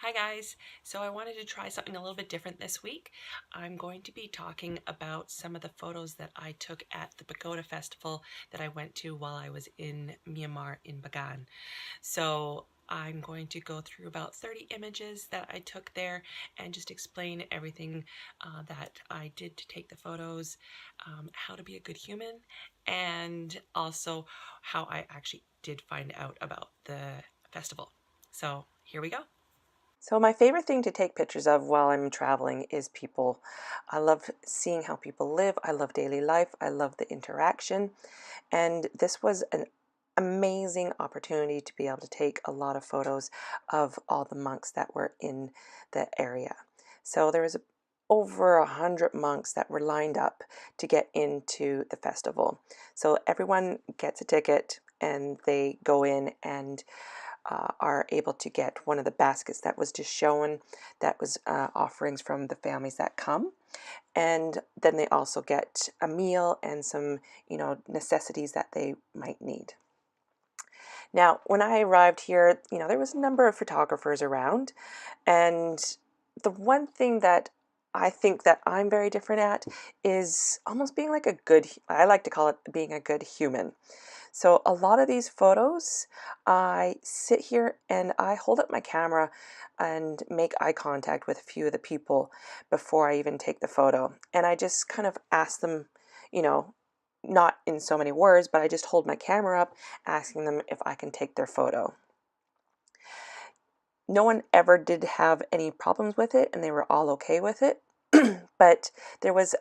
Hi guys, so I wanted to try something a little bit different this week. I'm going to be talking about some of the photos that I took at the Pagoda festival that I went to while I was in Myanmar in Bagan. So I'm going to go through about 30 images that I took there and just explain everything that I did to take the photos, how to be a good human, and also how I actually did find out about the festival. So here we go. So my favorite thing to take pictures of while I'm traveling is people. I love seeing how people live. I love daily life. I love the interaction. And this was an amazing opportunity to be able to take a lot of photos of all the monks that were in the area. So there was over 100 monks that were lined up to get into the festival. So everyone gets a ticket and they go in and are able to get one of the baskets that was just shown, that was offerings from the families that come. And then they also get a meal and some, necessities that they might need. Now, when I arrived here, there was a number of photographers around, and the one thing that I think that I'm very different at is almost being like a good, I like to call it being a good human. So a lot of these photos, I sit here and I hold up my camera and make eye contact with a few of the people before I even take the photo. And I just kind of ask them, you know, not in so many words, but I just hold my camera up, asking them if I can take their photo. No one ever did have any problems with it, and they were all okay with it. But there was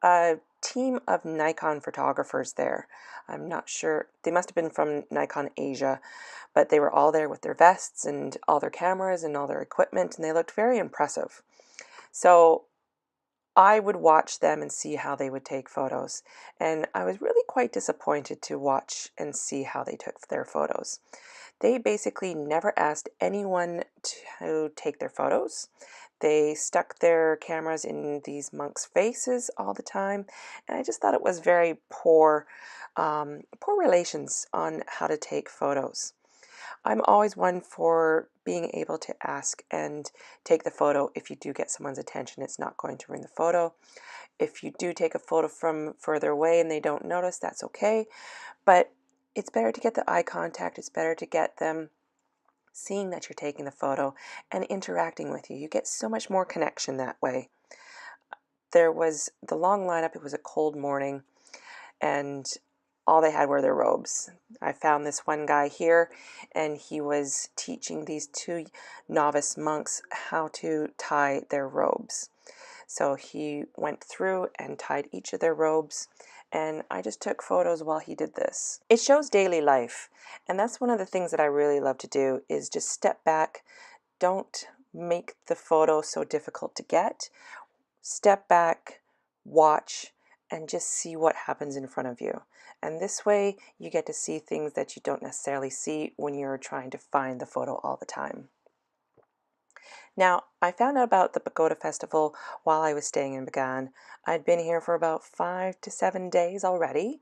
a team of Nikon photographers there. I'm not sure, they must have been from Nikon Asia, but they were all there with their vests and all their cameras and all their equipment, and they looked very impressive. So I would watch them and see how they would take photos. And I was really quite disappointed to watch and see how they took their photos. They basically never asked anyone to take their photos. They stuck their cameras in these monks' faces all the time, and I just thought it was very poor relations on how to take photos. I'm always one for being able to ask and take the photo if you do get someone's attention. It's not going to ruin the photo. If you do take a photo from further away and they don't notice, that's okay. But it's better to get the eye contact. It's better to get them seeing that you're taking the photo and interacting with you. You get so much more connection that way. There was the long lineup. It was a cold morning, and all they had were their robes. I found this one guy here, and he was teaching these two novice monks how to tie their robes. So he went through and tied each of their robes, and I just took photos while he did this. It shows daily life, and that's one of the things that I really love to do, is just step back. Don't make the photo so difficult to get. Step back, watch, and just see what happens in front of you. And this way you get to see things that you don't necessarily see when you're trying to find the photo all the time. Now, I found out about the Pagoda Festival while I was staying in Bagan. I'd been here for about 5 to 7 days already,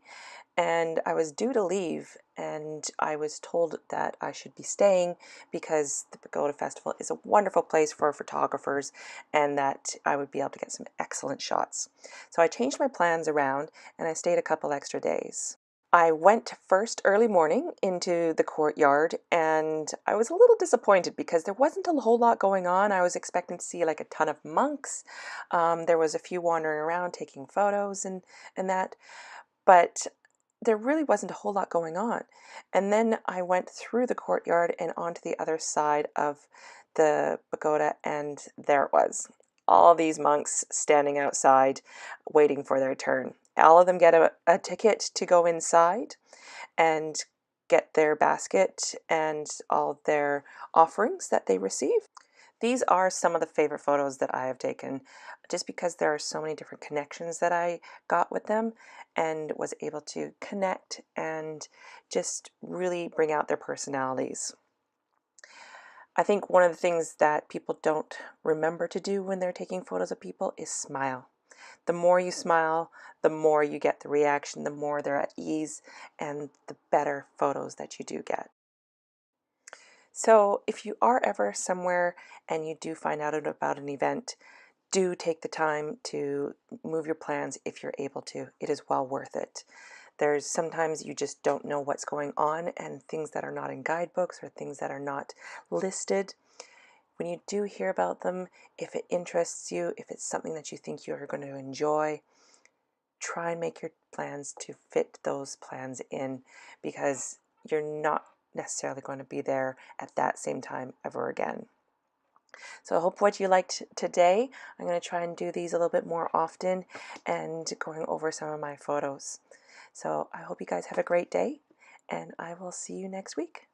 and I was due to leave, and I was told that I should be staying because the Pagoda Festival is a wonderful place for photographers and that I would be able to get some excellent shots. So I changed my plans around and I stayed a couple extra days. I went first early morning into the courtyard, and I was a little disappointed because there wasn't a whole lot going on. I was expecting to see like a ton of monks. There was a few wandering around taking photos and that, but there really wasn't a whole lot going on. And then I went through the courtyard and onto the other side of the pagoda, and there it was. All these monks standing outside waiting for their turn. All of them get a ticket to go inside and get their basket and all their offerings that they receive. These are some of the favorite photos that I have taken just because there are so many different connections that I got with them and was able to connect and just really bring out their personalities. I think one of the things that people don't remember to do when they're taking photos of people is smile. The more you smile, the more you get the reaction, the more they're at ease, and the better photos that you do get. So if you are ever somewhere and you do find out about an event, do take the time to move your plans if you're able to. It is well worth it. There's sometimes you just don't know what's going on, and things that are not in guidebooks or things that are not listed. When you do hear about them, if it interests you, if it's something that you think you're going to enjoy, try and make your plans to fit those plans in, because you're not necessarily going to be there at that same time ever again. So I hope what you liked today. I'm going to try and do these a little bit more often and going over some of my photos. So I hope you guys have a great day, and I will see you next week.